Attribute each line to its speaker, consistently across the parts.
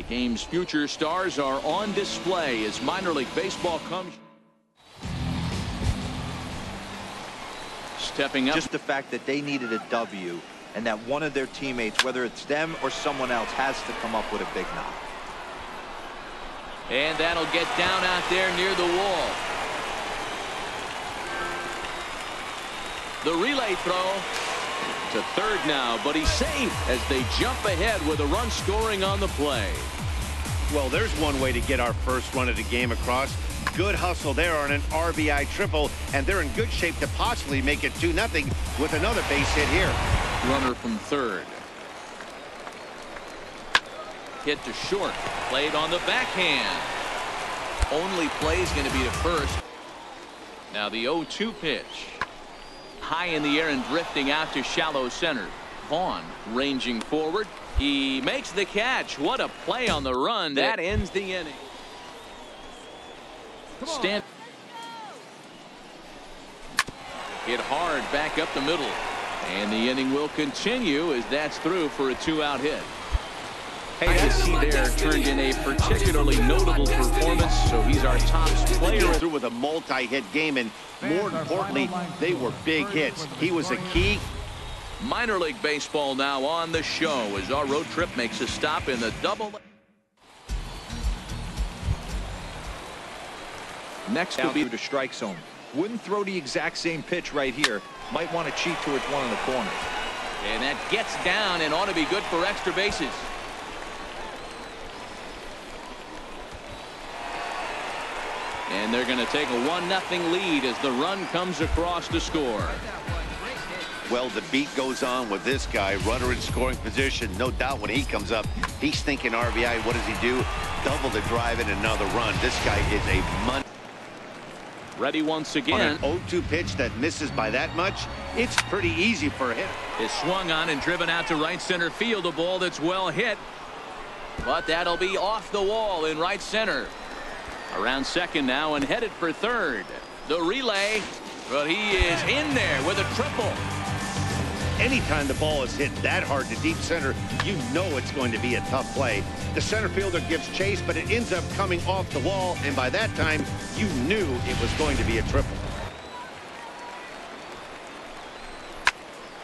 Speaker 1: Game's future stars are on display as minor league baseball comes. Stepping up.
Speaker 2: Just the fact that they needed a W and that one of their teammates, whether it's them or someone else, has to come up with a big knock.
Speaker 1: And that'll get down out there near the wall. The relay throw to third now, but he's safe as they jump ahead with a run scoring on the play.
Speaker 3: Well, there's one way to get our first run of the game across. Good hustle there on an RBI triple, and they're in good shape to possibly make it 2-0 with another base hit here.
Speaker 1: Runner from third. Hit to short. Played on the backhand. Only play is going to be to first. Now the 0-2 pitch. High in the air and drifting out to shallow center. Vaughn ranging forward. He makes the catch. What a play on the run. That ends the inning. Stand. Hit hard back up the middle. And the inning will continue as that's through for a 2-out hit. Hey, to see there turned in a particularly notable performance, so he's our top player.
Speaker 3: Through with a multi-hit game, and more importantly, they were big hits. He was a key.
Speaker 1: Minor league baseball now on the show as our road trip makes a stop in the double. Next will be
Speaker 2: to strike zone. Wouldn't throw the exact same pitch right here. Might want to cheat towards one of the corners.
Speaker 1: And that gets down and ought to be good for extra bases. And they're going to take a 1-0 lead as the run comes across to score.
Speaker 3: Well, the beat goes on with this guy. Runner in scoring position. No doubt when he comes up, he's thinking RBI. What does he do? Double the drive and another run. This guy is a money.
Speaker 1: Ready once again.
Speaker 3: On an 0-2 pitch that misses by that much, it's pretty easy for a hitter.
Speaker 1: Is swung on and driven out to right center field. A ball that's well hit. But that'll be off the wall in right center. Around second now and headed for third. The relay. But he is in there with a triple.
Speaker 3: Anytime the ball is hit that hard to deep center, you know it's going to be a tough play. The center fielder gives chase, but it ends up coming off the wall, and by that time, you knew it was going to be a triple.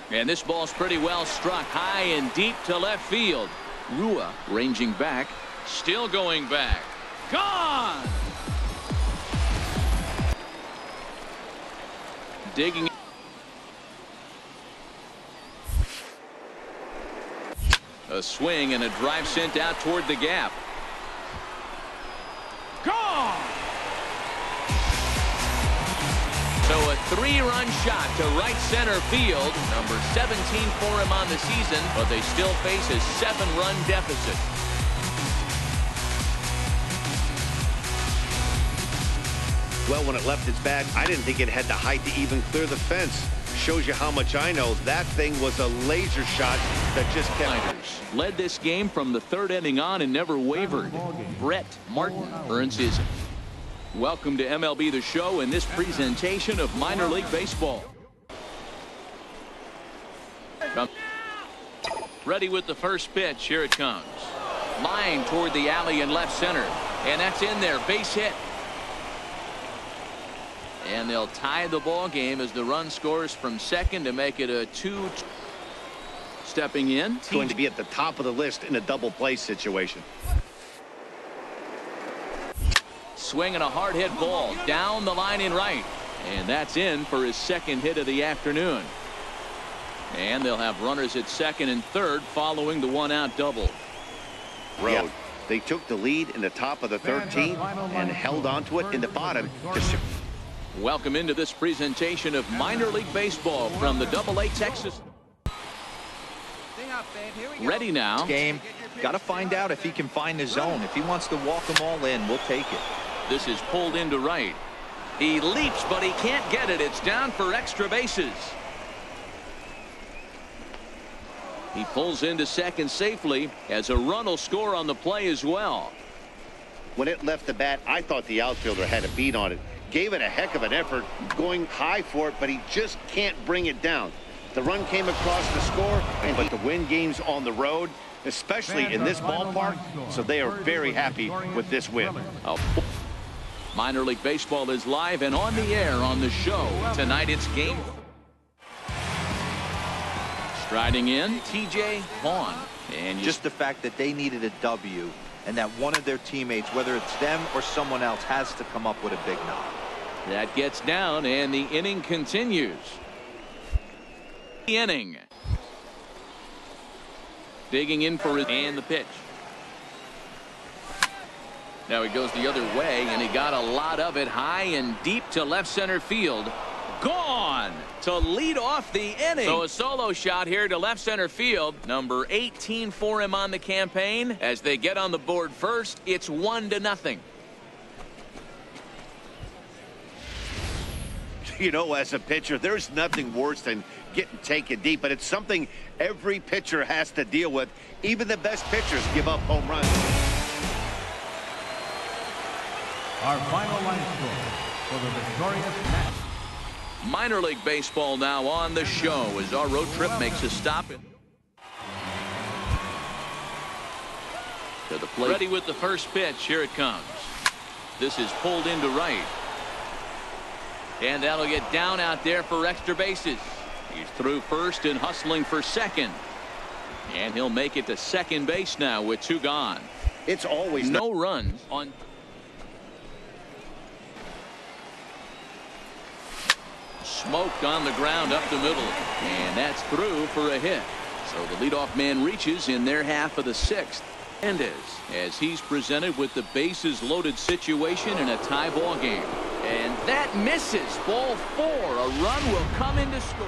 Speaker 1: And this ball's pretty well struck high and deep to left field. Rua ranging back, still going back. Gone! Digging. A swing and a drive sent out toward the gap. Gone! So a 3-run shot to right center field. Number 17 for him on the season, but they still face a 7-run deficit.
Speaker 3: Well, when it left its bat, I didn't think it had the height to even clear the fence. Shows you how much I know. That thing was a laser shot that just kept.
Speaker 1: Led this game from the third inning on and never wavered. Brett Martin earns his. Welcome to MLB The Show in this presentation of minor league baseball. Ready with the first pitch. Here it comes. Line toward the alley in left center. And that's in there. Base hit. And they'll tie the ball game as the run scores from second to make it a 2. Stepping in.
Speaker 3: It's going to be at the top of the list in a double play situation.
Speaker 1: Swinging a hard hit ball down the line in right. And that's in for his second hit of the afternoon. And they'll have runners at second and third following the 1-out double.
Speaker 3: Road. Yeah. They took the lead in the top of the 13th and held on to it in the bottom.
Speaker 1: Welcome into this presentation of minor league baseball from the AA Texas. Ready now.
Speaker 2: Game. Got to find out if he can find the zone. If he wants to walk them all in, we'll take it.
Speaker 1: This is pulled into right. He leaps, but he can't get it. It's down for extra bases. He pulls into second safely as a run will score on the play as well.
Speaker 3: When it left the bat, I thought the outfielder had a beat on it. Gave it a heck of an effort, going high for it, but he just can't bring it down. The run came across the score, but to win games on the road, especially in this ballpark, so they are very happy with this win.
Speaker 1: Minor League Baseball is live and on the air on the show. Tonight it's game. Striding in, TJ Vaughn. And
Speaker 2: just the fact that they needed a W and that one of their teammates, whether it's them or someone else, has to come up with a big knock.
Speaker 1: That gets down and the inning continues. The inning. Digging in for it and the pitch. Now he goes the other way and he got a lot of it high and deep to left center field. Gone to lead off the inning. So a solo shot here to left center field. Number 18 for him on the campaign. As they get on the board first, it's 1-0.
Speaker 3: You know, as a pitcher, there's nothing worse than getting taken deep, but it's something every pitcher has to deal with. Even the best pitchers give up home runs.
Speaker 4: Our final line score for the victorious match.
Speaker 1: Minor League Baseball now on the show as our road trip makes a stop. To the plate. Ready with the first pitch. Here it comes. This is pulled into right. And that'll get down out there for extra bases. He's through first and hustling for second. And he'll make it to second base now with 2 gone.
Speaker 3: It's always
Speaker 1: no runs on. Smoked on the ground up the middle. And that's through for a hit. So the leadoff man reaches in their half of the 6th. As he's presented with the bases loaded situation in a tie ball game. And that misses. Ball 4. A run will come in to score.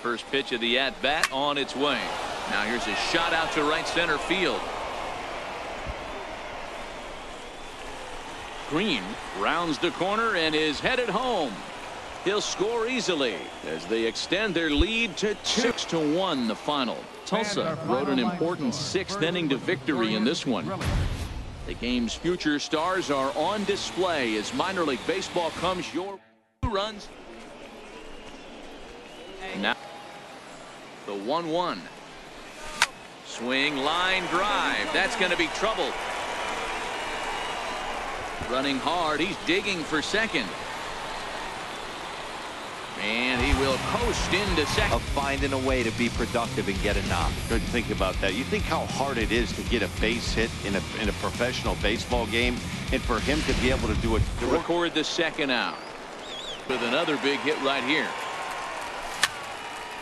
Speaker 1: First pitch of the at-bat on its way. Now here's a shot out to right center field. Green rounds the corner and is headed home. He'll score easily as they extend their lead to 6-1 the final. Tulsa rode an important 6th inning to victory in this one. The game's future stars are on display as minor league baseball comes your 2 runs. Now the 1-1. Swing, line drive. That's going to be trouble. Running hard. He's digging for second. And he will coast into second.
Speaker 2: Of finding a way to be productive and get a knock.
Speaker 3: Good to think about that. You think how hard it is to get a base hit in a professional baseball game, and for him to be able to do it.
Speaker 1: To record the second out with another big hit right here.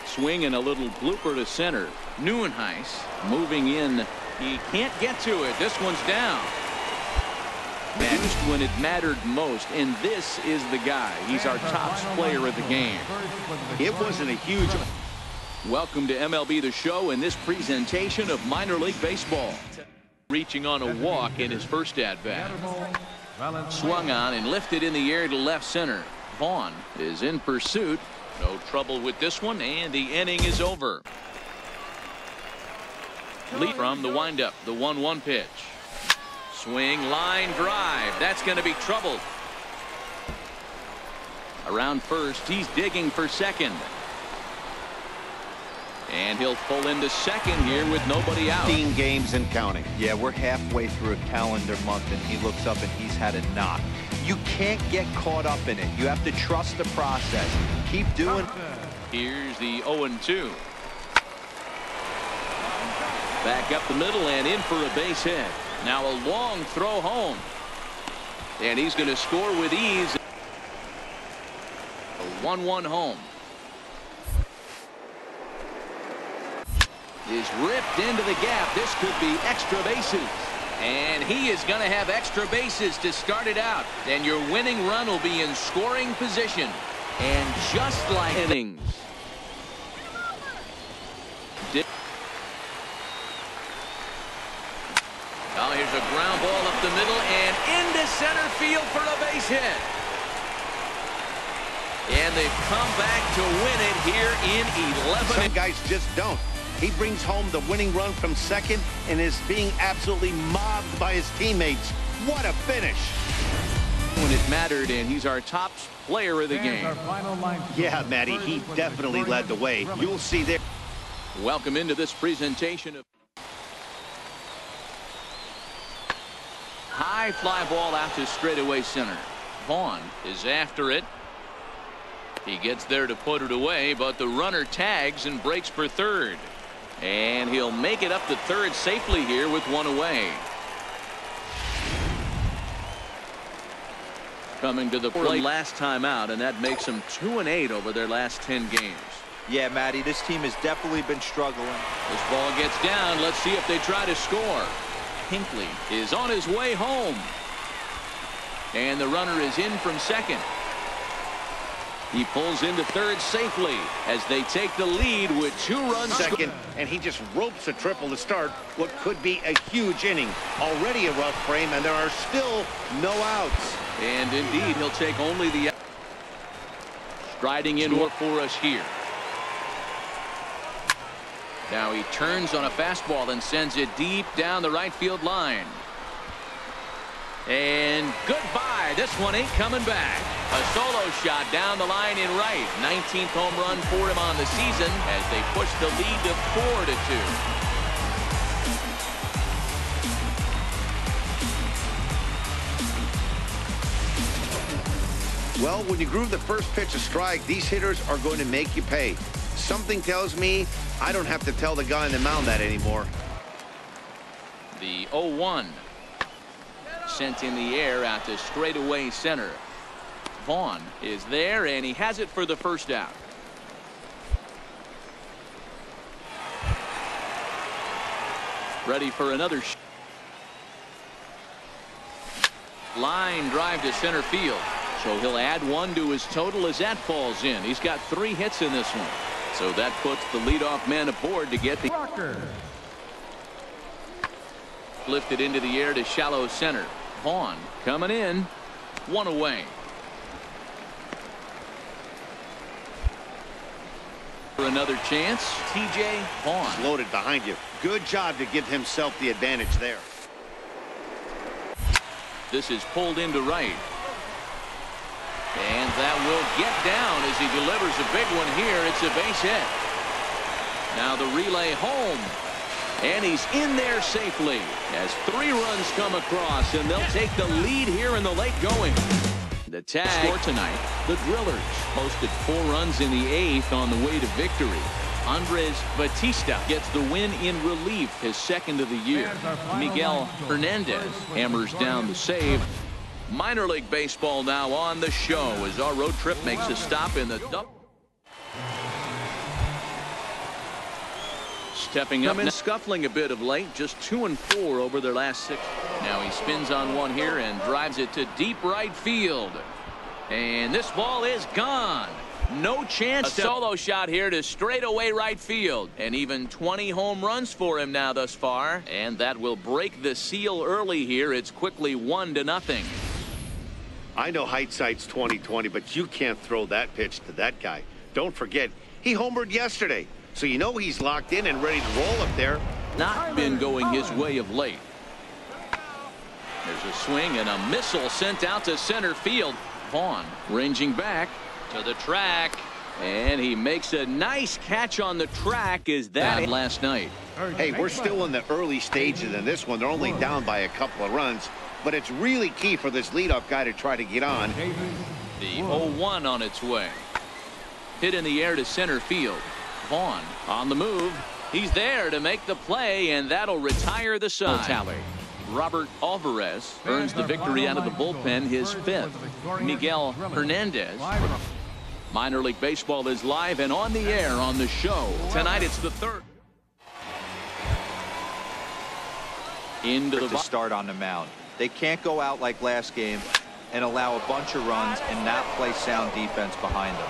Speaker 1: Swing and a little blooper to center. Neuenhuis moving in. He can't get to it. This one's down. Used when it mattered most, and this is the guy. He's our top player of the game.
Speaker 3: It wasn't a huge.
Speaker 1: Welcome to MLB The Show in this presentation of minor league baseball. Reaching on a walk in his first at-bat. Swung on and lifted in the air to left center. Vaughn is in pursuit. No trouble with this one, and the inning is over. Lead from the windup, the 1-1 pitch. Swing, line drive. That's going to be trouble. Around first, he's digging for second. And he'll pull into second here with nobody out.
Speaker 3: 15 games and counting.
Speaker 2: Yeah, we're halfway through a calendar month, and he looks up and he's had a knock. You can't get caught up in it. You have to trust the process. Keep doing.
Speaker 1: Here's the 0-2. Back up the middle and in for a base hit. Now a long throw home. And he's going to score with ease. A 1-1 home. Is ripped into the gap. This could be extra bases. And he is going to have extra bases to start it out. And your winning run will be in scoring position. And just like innings. Diff. Oh, here's a ground ball up the middle and into center field for a base hit. And they've come back to win it here in 11.
Speaker 3: Some guys just don't. He brings home the winning run from second and is being absolutely mobbed by his teammates. What a finish.
Speaker 1: When it mattered, and he's our top player of the game.
Speaker 3: Yeah, Matty, he definitely led the way. You'll see there.
Speaker 1: Welcome into this presentation of high fly ball out to straightaway center. Vaughn is after it. He gets there to put it away, but the runner tags and breaks for third. And he'll make it up to third safely here with one away. Coming to the plate last time out, and that makes them 2-8 over their last 10 games.
Speaker 2: Yeah, Matty, this team has definitely been struggling.
Speaker 1: This ball gets down. Let's see if they try to score. Hinckley is on his way home. And the runner is in from second. He pulls into third safely as they take the lead with 2 runs.
Speaker 3: Second, and he just ropes a triple to start what could be a huge inning. Already a rough frame, and there are still no outs.
Speaker 1: And indeed, he'll take only the striding in for us here. Now he turns on a fastball and sends it deep down the right field line. And goodbye. This one ain't coming back. A solo shot down the line in right. 19th home run for him on the season as they push the lead to 4-2.
Speaker 3: Well, when you groove the first pitch a strike, these hitters are going to make you pay. Something tells me I don't have to tell the guy on the mound that anymore.
Speaker 1: The 0-1 sent in the air out to straightaway center. Vaughn is there, and he has it for the first out. Ready for another line drive to center field. So he'll add 1 to his total as that falls in. He's got 3 hits in this one. So that puts the leadoff man aboard to get the lifted into the air to shallow center. Vaughn coming in. 1 away. For another chance, TJ Vaughn.
Speaker 3: He's loaded behind you. Good job to give himself the advantage there.
Speaker 1: This is pulled into right. And that will get down as he delivers a big one here. It's a base hit. Now the relay home. And he's in there safely as 3 runs come across, and they'll take the lead here in the late going. The tag score tonight. The Drillers posted 4 runs in the 8th on the way to victory. Andres Batista gets the win in relief, his 2nd of the year. Miguel Hernandez hammers down the save. Minor League Baseball now on the show as our road trip makes a stop in the stepping up and scuffling a bit of late, just 2-4 over their last 6. Now he spins on one here and drives it to deep right field. And this ball is gone. No chance. A solo shot here to straightaway right field. And even 20 home runs for him now thus far. And that will break the seal early here. It's quickly 1-0.
Speaker 3: I know hindsight's 20/20, but you can't throw that pitch to that guy. Don't forget, he homered yesterday. So you know he's locked in and ready to roll up there.
Speaker 1: Not been going his way of late. There's a swing and a missile sent out to center field. Vaughn ranging back to the track, and he makes a nice catch on the track. Is that last night?
Speaker 3: Hey, we're still in the early stages in this one. They're only down by a couple of runs, but it's really key for this leadoff guy to try to get on.
Speaker 1: The 0-1 on its way. Hit in the air to center field. Vaughn on the move. He's there to make the play, and that'll retire the side. Tally. Robert Alvarez earns the victory out of the bullpen, his 5th. Miguel Hernandez. Minor League Baseball is live and on the air on the show. Tonight it's the 3rd. Into the
Speaker 2: start on the mound. They can't go out like last game and allow a bunch of runs and not play sound defense behind them.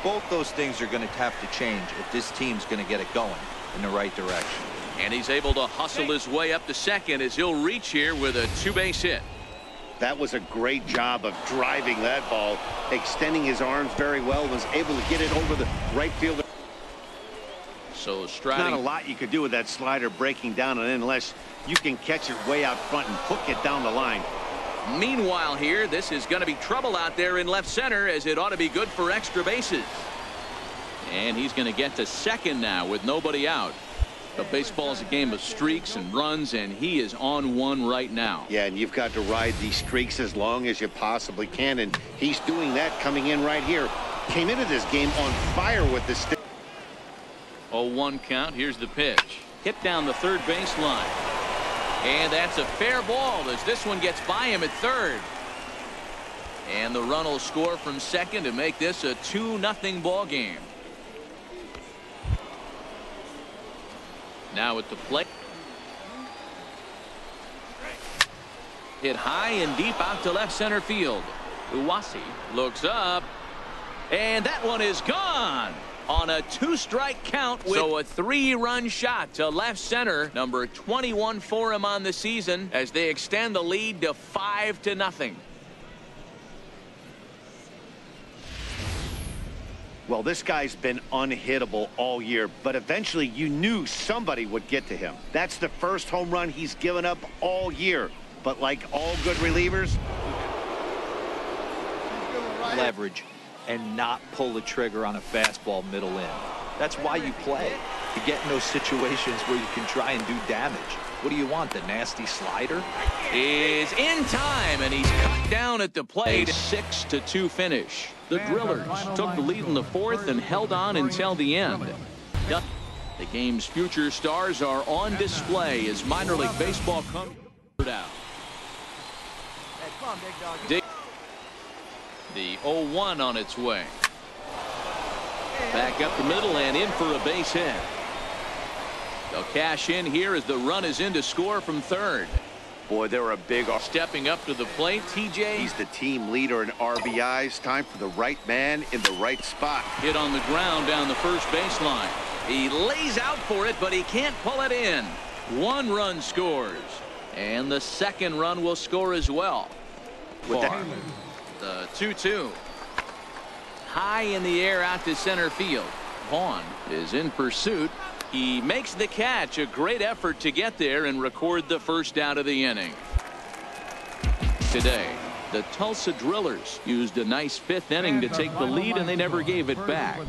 Speaker 2: Both those things are going to have to change if this team's going to get it going in the right direction.
Speaker 1: And he's able to hustle his way up to second as he'll reach here with a 2-base hit.
Speaker 3: That was a great job of driving that ball, extending his arms very well, was able to get it over the right fielder.
Speaker 1: So striding.
Speaker 3: Not a lot you could do with that slider breaking down and in unless you can catch it way out front and hook it down the line.
Speaker 1: Meanwhile here, this is going to be trouble out there in left center as it ought to be good for extra bases. And he's going to get to second now with nobody out. But baseball's a game of streaks and runs, and he is on one right now.
Speaker 3: Yeah, and you've got to ride these streaks as long as you possibly can, and he's doing that coming in right here. Came into this game on fire with the stick.
Speaker 1: 0-1 count. Here's the pitch. Hit down the third baseline. And that's a fair ball as this one gets by him at third. And the run will score from second to make this a 2-0 ball game. Now at the plate. Hit high and deep out to left center field. Uwasi looks up. And that one is gone on a 2-strike count. So a 3-run shot to left center. Number 21 for him on the season as they extend the lead to 5-0.
Speaker 3: Well, this guy's been unhittable all year, but eventually you knew somebody would get to him. That's the first home run he's given up all year. But like all good relievers,
Speaker 2: leverage and not pull the trigger on a fastball middle in. That's why you play, to get in those situations where you can try and do damage. What do you want, the nasty slider?
Speaker 1: Is in time, and he's cut down at the plate. 6-2 finish. The Drillers took the lead in the fourth and held on until the end. The game's future stars are on display as minor league baseball comes out. The 0-1 on its way. Back up the middle and in for a base hit. They'll cash in here as the run is in to score from third.
Speaker 3: boy, they're a big.
Speaker 1: Stepping up to the plate, TJ.
Speaker 3: He's the team leader in RBIs. Time for the right man in the right spot.
Speaker 1: Hit on the ground down the first baseline. He lays out for it, but he can't pull it in. 1 run scores, and the second run will score as well.
Speaker 3: With that,
Speaker 1: the 2-2. High in the air out to center field. Vaughn is in pursuit. He makes the catch. A great effort to get there and record the first out of the inning. Today, the Tulsa Drillers used a nice 5th inning to take the lead, and they never gave it back.